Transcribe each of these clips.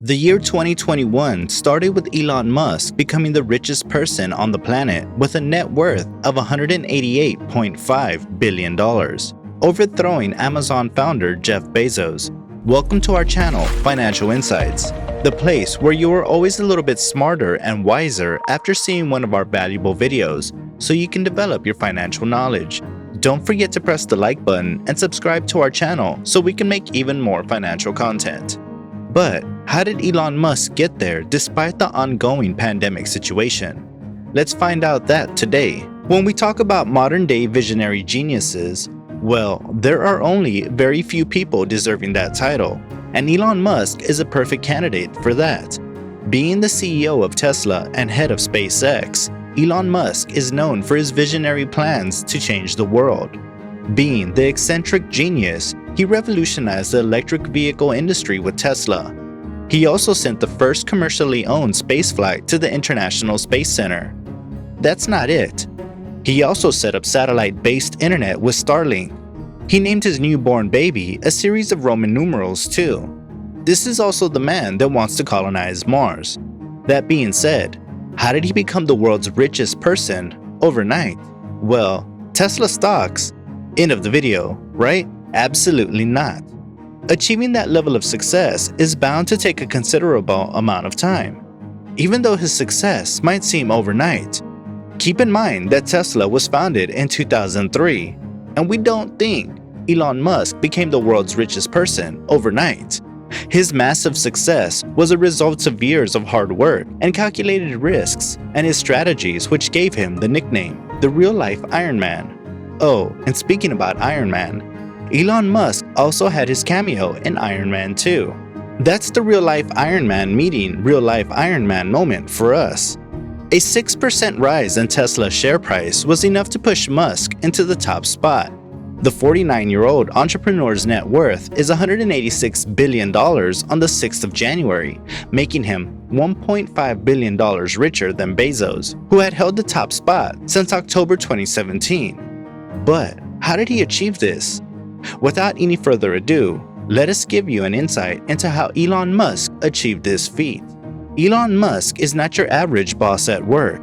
The year 2021 started with Elon Musk becoming the richest person on the planet with a net worth of $188.5 billion, overthrowing Amazon founder Jeff Bezos. Welcome to our channel, Financial Insights, the place where you are always a little bit smarter and wiser after seeing one of our valuable videos, so you can develop your financial knowledge. Don't forget to press the like button and subscribe to our channel so we can make even more financial content. But how did Elon Musk get there despite the ongoing pandemic situation? Let's find out that today. When we talk about modern-day visionary geniuses, well, there are only very few people deserving that title, and Elon Musk is a perfect candidate for that. Being the CEO of Tesla and head of SpaceX, Elon Musk is known for his visionary plans to change the world. Being the eccentric genius, he revolutionized the electric vehicle industry with Tesla. He also sent the first commercially owned spaceflight to the International Space Center. That's not it. He also set up satellite-based internet with Starlink. He named his newborn baby a series of Roman numerals too. This is also the man that wants to colonize Mars. That being said, how did he become the world's richest person overnight? Well, Tesla stocks. End of the video, right? Absolutely not. Achieving that level of success is bound to take a considerable amount of time. Even though his success might seem overnight, keep in mind that Tesla was founded in 2003, and we don't think Elon Musk became the world's richest person overnight. His massive success was a result of years of hard work and calculated risks, and his strategies which gave him the nickname, the real-life Iron Man. Oh, and speaking about Iron Man, Elon Musk also had his cameo in Iron Man 2. That's the real-life Iron Man meeting real-life Iron Man moment for us. A 6% rise in Tesla's share price was enough to push Musk into the top spot. The 49-year-old entrepreneur's net worth is $186 billion on the 6th of January, making him $1.5 billion richer than Bezos, who had held the top spot since October 2017. But how did he achieve this? Without any further ado, let us give you an insight into how Elon Musk achieved this feat. Elon Musk is not your average boss at work.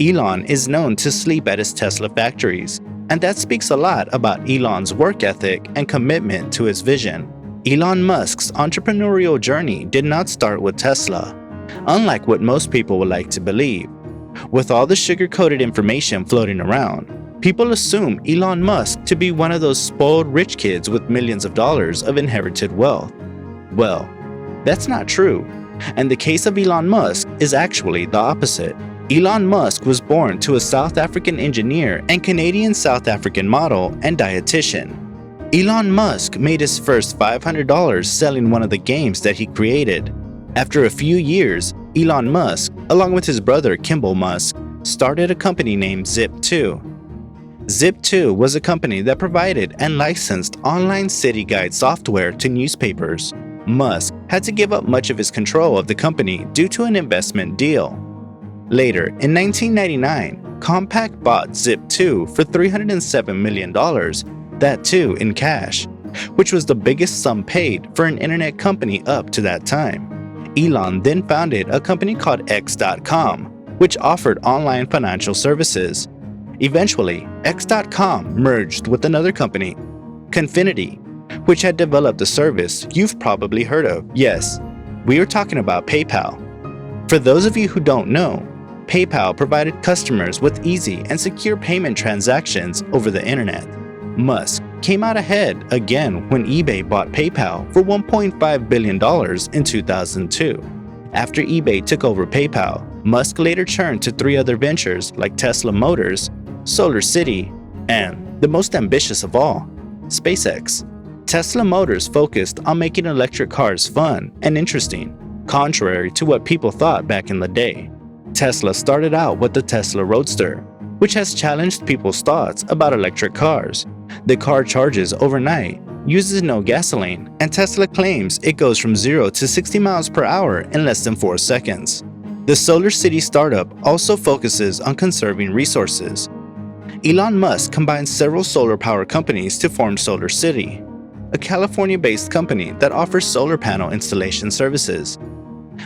Elon is known to sleep at his Tesla factories, and that speaks a lot about Elon's work ethic and commitment to his vision. Elon Musk's entrepreneurial journey did not start with Tesla, unlike what most people would like to believe. With all the sugar-coated information floating around, people assume Elon Musk to be one of those spoiled rich kids with millions of dollars of inherited wealth. Well, that's not true, and the case of Elon Musk is actually the opposite. Elon Musk was born to a South African engineer and Canadian-South African model and dietitian. Elon Musk made his first $500 selling one of the games that he created. After a few years, Elon Musk, along with his brother Kimball Musk, started a company named Zip2. Zip2 was a company that provided and licensed online city guide software to newspapers. Musk had to give up much of his control of the company due to an investment deal. Later, in 1999, Compaq bought Zip2 for $307 million, that too in cash, which was the biggest sum paid for an internet company up to that time. Elon then founded a company called X.com, which offered online financial services. Eventually, X.com merged with another company, Confinity, which had developed a service you've probably heard of. Yes, we are talking about PayPal. For those of you who don't know, PayPal provided customers with easy and secure payment transactions over the internet. Musk came out ahead again when eBay bought PayPal for $1.5 billion in 2002. After eBay took over PayPal, Musk later turned to three other ventures like Tesla Motors, Solar City, and, the most ambitious of all, SpaceX. Tesla Motors focused on making electric cars fun and interesting, contrary to what people thought back in the day. Tesla started out with the Tesla Roadster, which has challenged people's thoughts about electric cars. The car charges overnight, uses no gasoline, and Tesla claims it goes from 0 to 60 miles per hour in less than 4 seconds. The Solar City startup also focuses on conserving resources. Elon Musk combined several solar power companies to form Solar City, a California-based company that offers solar panel installation services.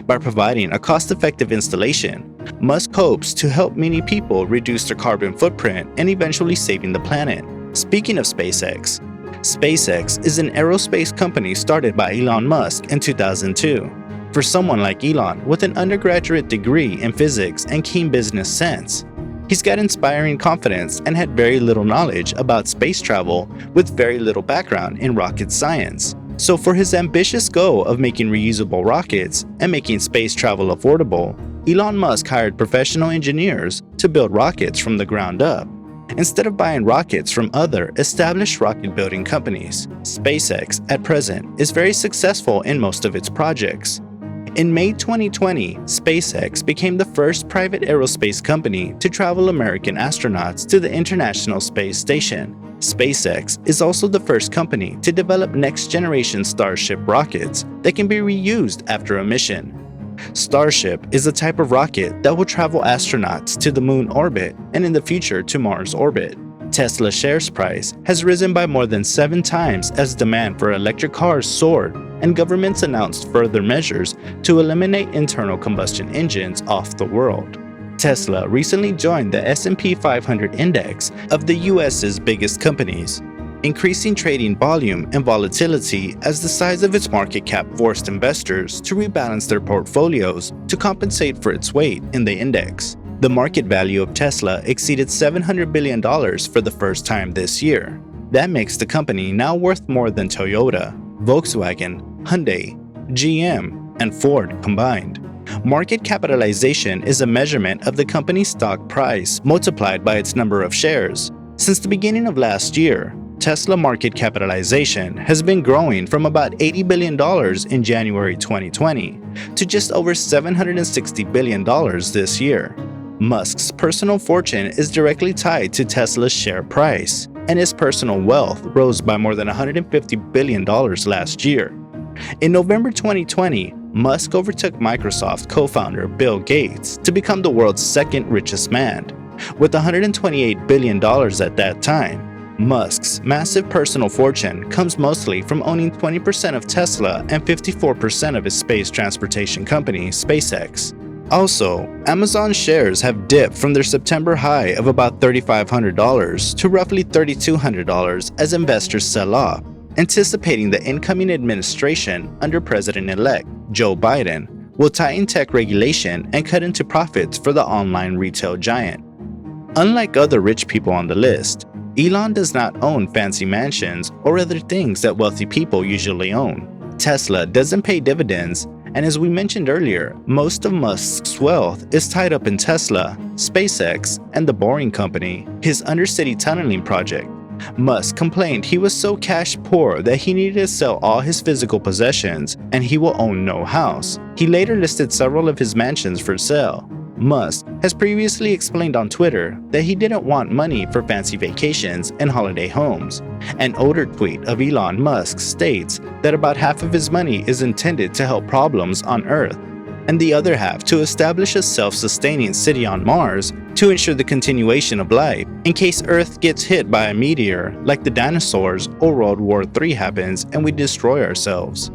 By providing a cost-effective installation, Musk hopes to help many people reduce their carbon footprint and eventually saving the planet. Speaking of SpaceX, SpaceX is an aerospace company started by Elon Musk in 2002. For someone like Elon with an undergraduate degree in physics and keen business sense, he's got inspiring confidence and had very little knowledge about space travel with very little background in rocket science. So for his ambitious goal of making reusable rockets and making space travel affordable, Elon Musk hired professional engineers to build rockets from the ground up, instead of buying rockets from other established rocket-building companies. SpaceX, at present, is very successful in most of its projects. In May 2020, SpaceX became the first private aerospace company to travel American astronauts to the International Space Station. SpaceX is also the first company to develop next-generation Starship rockets that can be reused after a mission. Starship is a type of rocket that will travel astronauts to the moon orbit and in the future to Mars orbit. Tesla's shares price has risen by more than 7 times as demand for electric cars soared and governments announced further measures to eliminate internal combustion engines off the world. Tesla recently joined the S&P 500 index of the US's biggest companies, increasing trading volume and volatility as the size of its market cap forced investors to rebalance their portfolios to compensate for its weight in the index. The market value of Tesla exceeded $700 billion for the first time this year. That makes the company now worth more than Toyota, Volkswagen, Hyundai, GM, and Ford combined. Market capitalization is a measurement of the company's stock price multiplied by its number of shares. Since the beginning of last year, Tesla market capitalization has been growing from about $80 billion in January 2020 to just over $760 billion this year. Musk's personal fortune is directly tied to Tesla's share price, and his personal wealth rose by more than $150 billion last year. In November 2020, Musk overtook Microsoft co-founder Bill Gates to become the world's second richest man, with $128 billion at that time. Musk's massive personal fortune comes mostly from owning 20% of Tesla and 54% of his space transportation company, SpaceX. Also, Amazon shares have dipped from their September high of about $3,500 to roughly $3,200 as investors sell off, anticipating the incoming administration under President-elect Joe Biden will tighten tech regulation and cut into profits for the online retail giant. Unlike other rich people on the list, Elon does not own fancy mansions or other things that wealthy people usually own. Tesla doesn't pay dividends, and as we mentioned earlier, most of Musk's wealth is tied up in Tesla, SpaceX, and the Boring Company, his undercity tunneling project. Musk complained he was so cash poor that he needed to sell all his physical possessions and he will own no house. He later listed several of his mansions for sale. Musk has previously explained on Twitter that he didn't want money for fancy vacations and holiday homes. An older tweet of Elon Musk states that about half of his money is intended to help problems on Earth, and the other half to establish a self-sustaining city on Mars to ensure the continuation of life in case Earth gets hit by a meteor like the dinosaurs or World War III happens and we destroy ourselves.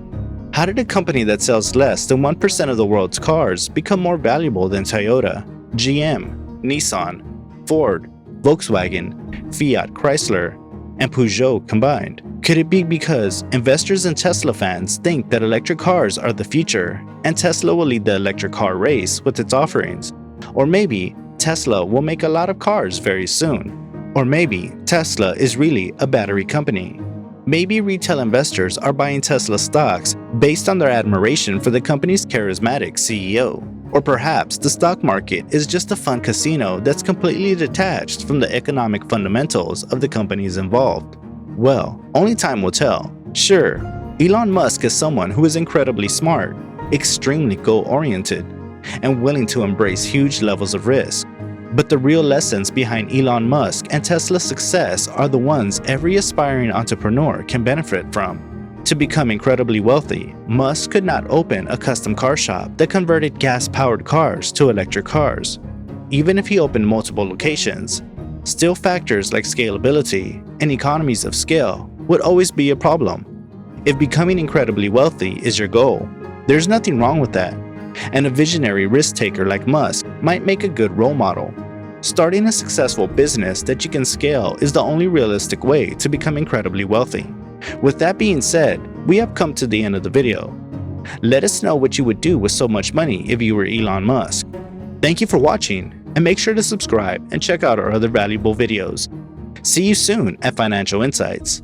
How did a company that sells less than 1% of the world's cars become more valuable than Toyota, GM, Nissan, Ford, Volkswagen, Fiat Chrysler, and Peugeot combined? Could it be because investors and Tesla fans think that electric cars are the future and Tesla will lead the electric car race with its offerings? Or maybe Tesla will make a lot of cars very soon. Or maybe Tesla is really a battery company. Maybe retail investors are buying Tesla stocks based on their admiration for the company's charismatic CEO. Or perhaps the stock market is just a fun casino that's completely detached from the economic fundamentals of the companies involved. Well, only time will tell. Sure, Elon Musk is someone who is incredibly smart, extremely goal-oriented, and willing to embrace huge levels of risk. But the real lessons behind Elon Musk and Tesla's success are the ones every aspiring entrepreneur can benefit from. To become incredibly wealthy, Musk could not open a custom car shop that converted gas-powered cars to electric cars. Even if he opened multiple locations, still factors like scalability and economies of scale would always be a problem. If becoming incredibly wealthy is your goal, there's nothing wrong with that. and a visionary risk-taker like Musk might make a good role model. Starting a successful business that you can scale is the only realistic way to become incredibly wealthy. With that being said, we have come to the end of the video. Let us know what you would do with so much money if you were Elon Musk. Thank you for watching, and make sure to subscribe and check out our other valuable videos. See you soon at Financial Insights.